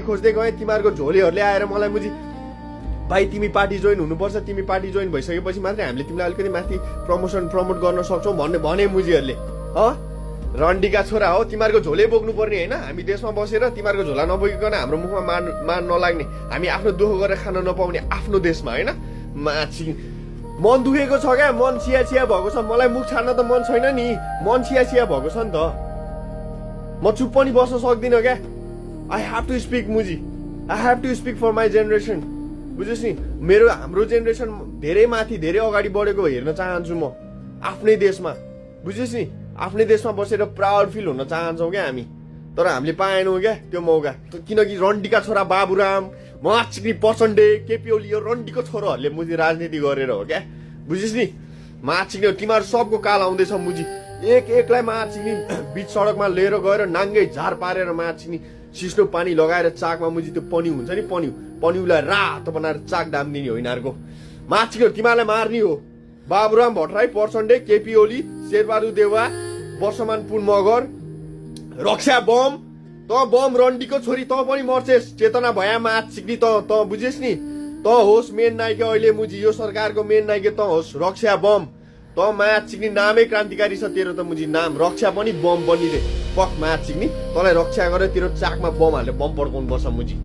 खोज्दै गएँ तिमीहरूको झोलेहरूले आएर मलाई मुजी भाइ तिमी पार्टी जोइन हुनुपर्छ, तिमी पार्टी जोइन भइसकेपछि मात्रै हामीले तिमीलाई अलिकति माथि प्रमोट गर्न सक्छौँ भने मुजीहरूले रन्डीका छोरा हो तिमीहरूको झोले बोक्नु पर्ने होइन। हामी देशमा बसेर तिमीहरूको झोला नबोकिकन हाम्रो मुखमा मान नलाग्ने, हामी आफ्नो दुःख गरेर खान नपाउने आफ्नो देशमा होइन। माछी मन दुखेको छ क्या, मन चिया भएको छ। मलाई मुख छाड्न त मन छैन नि, मन चिया भएको छ नि त। म चुप पनि बस्न सक्दिनँ क्या। आई हेभ टु स्पिक मुजी, I have to speak for my generation. बुझ्योस् नि, हाम्रो जेनेरेसन धेरै माथि धेरै अगाडि बढेको हेर्न चाहन्छु म आफ्नै देशमा। बुझ्योस् नि, आफ्नै देशमा बसेर प्राउड फिल हुन चाहन्छौँ क्या हामी। तर हामीले पाएनौँ क्या त्यो मौका, किनकि रन्डीका छोरा बाबुराम, माचिक्री प्रचण्डे, केपी ओली यो रन्डीको छोराहरूले मुजी राजनीति गरेर हो क्या। बुझिस् नि, माचिक्री तिमीहरू सबको काल आउँदैछ मुजी। एकलाई माचिक्री बिच सडकमा लिएर गएर नाङ्गै झार पारेर माचिक्री सिस्नो पानी लगाएर चाकमा मुजी त्यो पन्यु हुन्छ नि, पन्युलाई रातो बनाएर चाक दाम्दिने हो यिनीहरूको। माचिक्री तिमीहरूलाई मार्ने हो। बाबुराम भट्टराई, प्रचण्डे, केपी ओली, शेरबहादुर देउवा, वर्षमान पुन मगर, रक्षा बम, त बम रन्डीको छोरी त पनि मर्छेस्। चेतना भया माचिक्री त बुझेस् नि, त होस् मेन नायिका अहिले मुजी यो सरकारको मेन नायिका त होस् रक्षा बम। त माचिक्री नामै क्रान्तिकारी छ तेरो त मुजी, नाम रक्षा पनि बम पनि रे। पक माचिक्री तँलाई रक्षा गरेर तेरो चाकमा बम हालेर बम पड्काउनु पर्छ मुजी।